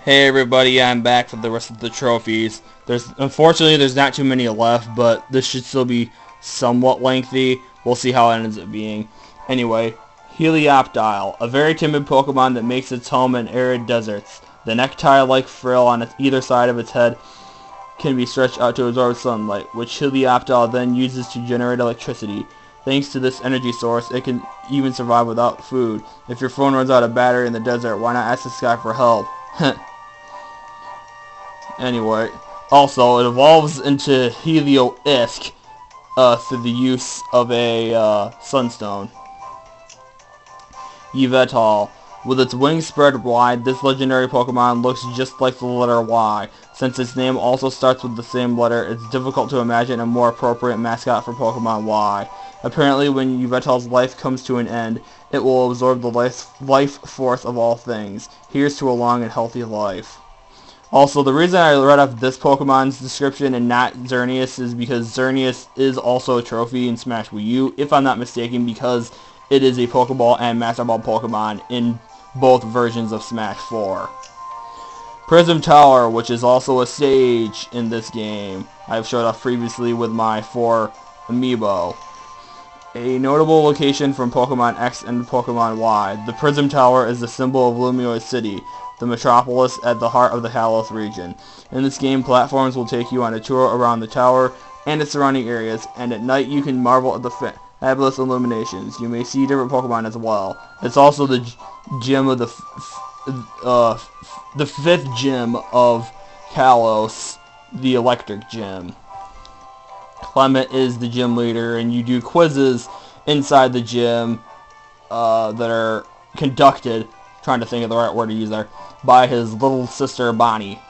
Hey everybody, I'm back for the rest of the trophies. Unfortunately there's not too many left, but this should still be somewhat lengthy. We'll see how it ends up being. Anyway, Helioptile, a very timid Pokemon that makes its home in arid deserts. The necktie-like frill on either side of its head can be stretched out to absorb sunlight, which Helioptile then uses to generate electricity. Thanks to this energy source, it can even survive without food. If your phone runs out of battery in the desert, why not ask the sky for help? Anyway, also, it evolves into Helioisk through the use of a Sunstone. Yveltal. With its wings spread wide, this legendary Pokemon looks just like the letter Y. Since its name also starts with the same letter, it's difficult to imagine a more appropriate mascot for Pokemon Y. Apparently, when Yveltal's life comes to an end, it will absorb the life force of all things. Here's to a long and healthy life. Also, the reason I read off this Pokemon's description and not Xerneas is because Xerneas is also a trophy in Smash Wii U, if I'm not mistaken, because it is a Pokeball and Master Ball Pokemon in both versions of Smash 4. Prism Tower, which is also a stage in this game, I've showed off previously with my 4 Amiibo. A notable location from Pokemon X and Pokemon Y, the Prism Tower is the symbol of Lumiose City, the metropolis at the heart of the Kalos region. In this game, platforms will take you on a tour around the tower and its surrounding areas, and at night you can marvel at the fabulous illuminations. You may see different Pokemon as well. It's also the gym of the fifth gym of Kalos, the Electric Gym. Clement is the gym leader, and you do quizzes inside the gym that are conducted, trying to think of the right word to use there, by his little sister Bonnie,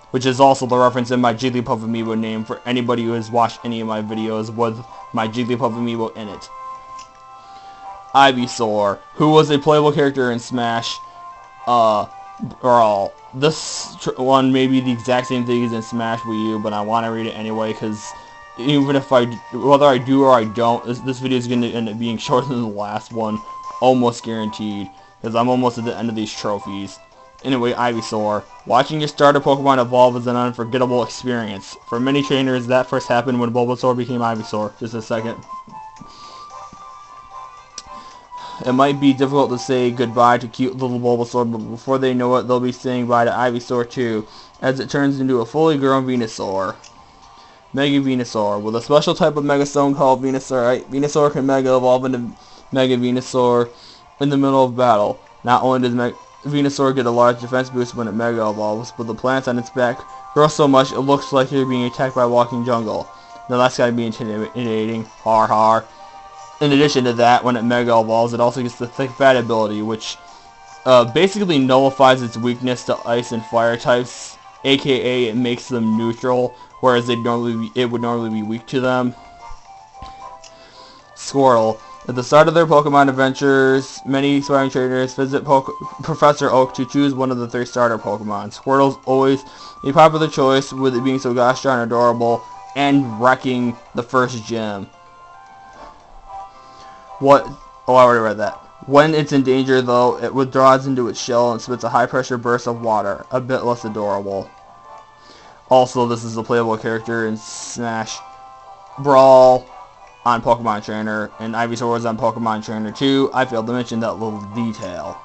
which is also the reference in my Jigglypuff Amiibo name for anybody who has watched any of my videos with my Jigglypuff Amiibo in it. Ivysaur, who was a playable character in Smash Brawl. This one may be the exact same thing as in Smash Wii U, but I want to read it anyway, because even if whether I do or I don't, this video is going to end up being shorter than the last one, almost guaranteed, because I'm almost at the end of these trophies. Anyway, Ivysaur. Watching your starter Pokemon evolve is an unforgettable experience. For many trainers, that first happened when Bulbasaur became Ivysaur. Just a second. It might be difficult to say goodbye to cute little Bulbasaur, but before they know it, they'll be saying bye to Ivysaur too, as it turns into a fully grown Venusaur. Mega Venusaur. With a special type of Mega Stone called Venusaur, Venusaur can Mega Evolve into Mega Venusaur in the middle of battle. Not only does Venusaur get a large defense boost when it Mega Evolves, but the plants on its back grow so much it looks like you're being attacked by a walking jungle. Now that's gotta be intimidating. Har har. In addition to that, when it Mega Evolves, it also gets the Thick Fat ability, which basically nullifies its weakness to Ice and Fire types, aka it makes them neutral, whereas it would normally be weak to them. Squirtle. At the start of their Pokemon adventures, many aspiring trainers visit Professor Oak to choose one of the 3 starter Pokemon. Squirtle's always a popular choice, with it being so gosh darn adorable and wrecking the first gym. I already read that. When it's in danger, though, it withdraws into its shell and spits a high-pressure burst of water, a bit less adorable. Also, this is a playable character in Smash Brawl on Pokemon Trainer, and Ivysaur was on Pokemon Trainer 2. I failed to mention that little detail.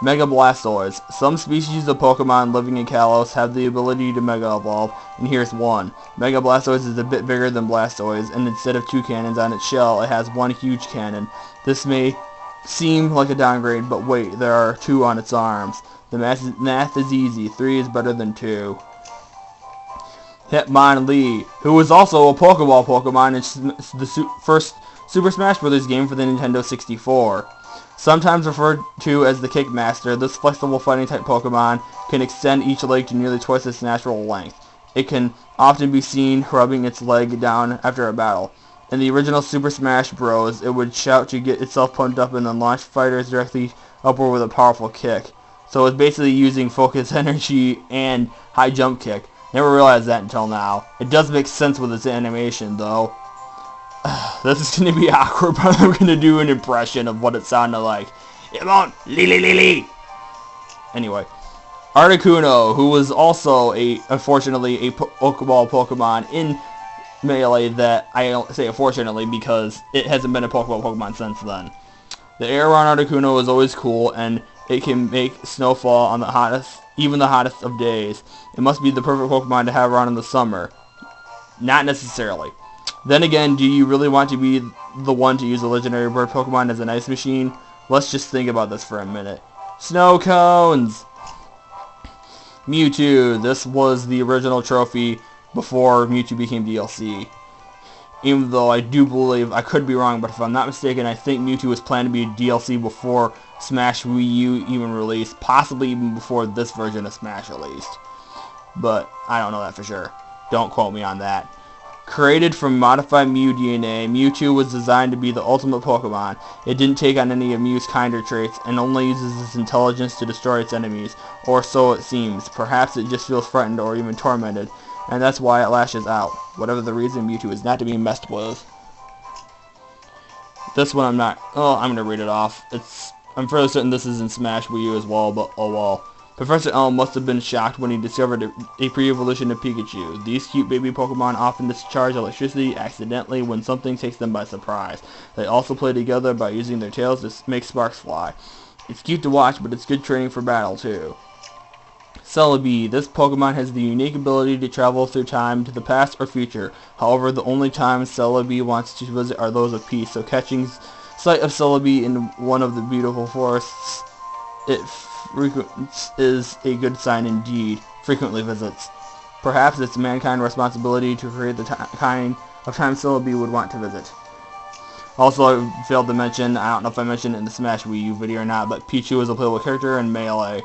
Mega Blastoise. Some species of Pokemon living in Kalos have the ability to Mega Evolve, and here's one. Mega Blastoise is a bit bigger than Blastoise, and instead of 2 cannons on its shell, it has 1 huge cannon. This may seem like a downgrade, but wait, there are 2 on its arms. The math is easy. 3 is better than 2. Hitmonlee, who is also a Pokeball Pokemon in the first Super Smash Bros. Game for the Nintendo 64. Sometimes referred to as the Kickmaster, this flexible fighting type Pokemon can extend each leg to nearly twice its natural length. It can often be seen rubbing its leg down after a battle. In the original Super Smash Bros., it would shout to get itself pumped up and then launch fighters directly upward with a powerful kick. So it's basically using focus energy and high jump kick. Never realized that until now. It does make sense with its animation, though. This is going to be awkward, but I'm going to do an impression of what it sounded like. It won't. Anyway. Articuno, who was also unfortunately a Pokeball Pokemon in Melee that I say unfortunately because it hasn't been a Pokeball Pokemon since then. The air around Articuno is always cool, and it can make snowfall on even the hottest of days. It must be the perfect Pokemon to have around in the summer. Not necessarily. Then again, do you really want to be the one to use a legendary bird Pokemon as an ice machine? Let's just think about this for a minute. Snow cones! Mewtwo. This was the original trophy before Mewtwo became DLC. Even though I do believe, I could be wrong, but if I'm not mistaken, I think Mewtwo was planned to be a DLC before Smash Wii U even released, possibly even before this version of Smash released. But I don't know that for sure. Don't quote me on that. Created from modified Mew DNA, Mewtwo was designed to be the ultimate Pokemon. It didn't take on any of Mew's kinder traits, and only uses its intelligence to destroy its enemies, or so it seems. Perhaps it just feels threatened or even tormented, and that's why it lashes out. Whatever the reason, Mewtwo is not to be messed with. This one I'm not... Oh, I'm going to read it off. I'm fairly certain this is in Smash Wii U as well, but oh well. Professor Elm must have been shocked when he discovered a pre-evolution of Pikachu. These cute baby Pokemon often discharge electricity accidentally when something takes them by surprise. They also play together by using their tails to make sparks fly. It's cute to watch, but it's good training for battle too. Celebi. This Pokemon has the unique ability to travel through time to the past or future. However, the only times Celebi wants to visit are those of peace, so catching sight of Celebi in one of the beautiful forests it frequents is a good sign indeed. Frequently visits. Perhaps it's mankind's responsibility to create the kind of time Celebi would want to visit. Also, I failed to mention, I don't know if I mentioned it in the Smash Wii U video or not, but Pichu is a playable character in Melee.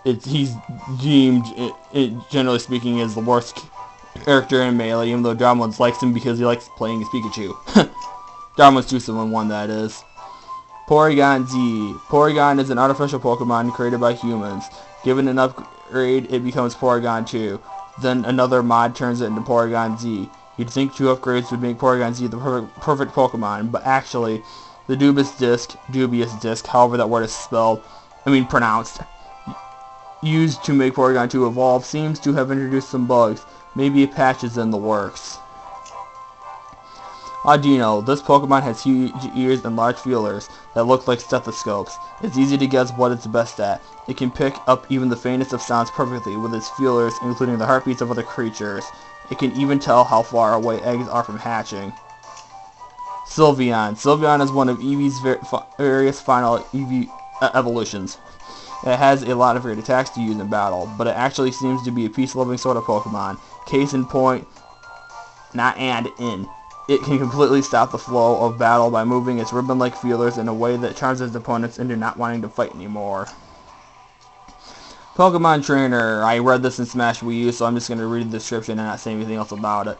He's deemed, generally speaking, as the worst character in Melee, even though Darmlins likes him because he likes playing as Pikachu. Darmlins 271, that is. Porygon Z. Porygon is an artificial Pokemon created by humans. Given an upgrade, it becomes Porygon 2. Then another mod turns it into Porygon Z. You'd think 2 upgrades would make Porygon Z the perfect Pokemon, but actually, the dubious disc, however that word is pronounced, used to make Porygon 2 evolve, seems to have introduced some bugs. Maybe a patch is in the works. Audino. This Pokemon has huge ears and large feelers that look like stethoscopes. It's easy to guess what it's best at. It can pick up even the faintest of sounds perfectly with its feelers, including the heartbeats of other creatures. It can even tell how far away eggs are from hatching. Sylveon. Sylveon is one of Eevee's various final Eevee evolutions. It has a lot of great attacks to use in battle, but it actually seems to be a peace-loving sort of Pokemon. Case in point, it can completely stop the flow of battle by moving its ribbon-like feelers in a way that charms its opponents into not wanting to fight anymore. Pokemon Trainer. I read this in Smash Wii U, so I'm just going to read the description and not say anything else about it.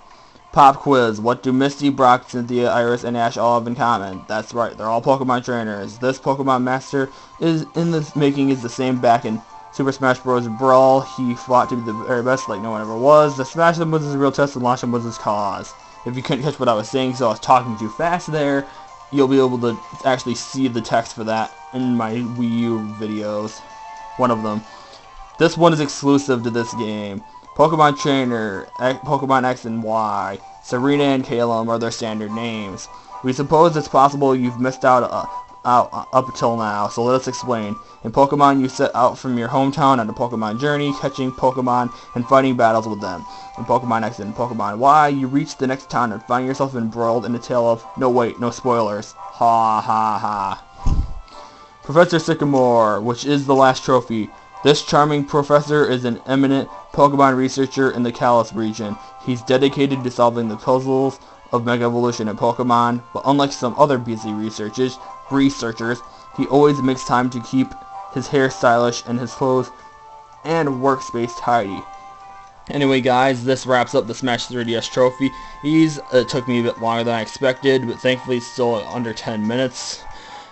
Pop quiz. What do Misty, Brock, Cynthia, Iris, and Ash all have in common? That's right, they're all Pokemon trainers. This Pokemon Master is in the making is the same back in Super Smash Bros. Brawl. He fought to be the very best like no one ever was. The Smash them was his real test and launch him was his cause. If you couldn't catch what I was saying, so I was talking too fast there, you'll be able to actually see the text for that in my Wii U videos. One of them. This one is exclusive to this game. Pokemon Trainer, Pokemon X and Y, Serena and Calum are their standard names. We suppose it's possible you've missed out up until now, so let us explain. In Pokemon, you set out from your hometown on a Pokemon journey, catching Pokemon and fighting battles with them. In Pokemon X and Pokemon Y, you reach the next town and find yourself embroiled in a tale of, no wait, no spoilers. Ha ha ha. Professor Sycamore, which is the last trophy. This charming professor is an eminent Pokemon researcher in the Kalos region. He's dedicated to solving the puzzles of Mega Evolution in Pokemon, but unlike some other busy researchers, he always makes time to keep his hair stylish and his clothes and workspace tidy. Anyway guys, this wraps up the Smash 3DS trophy. It took me a bit longer than I expected, but thankfully it's still under 10 minutes.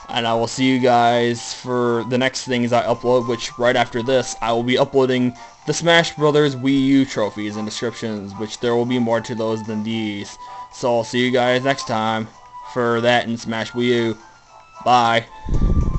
And I will see you guys for the next things I upload, which right after this, I will be uploading the Smash Brothers Wii U trophies and descriptions, which there will be more to those than these. So I'll see you guys next time for that in Smash Wii U. Bye.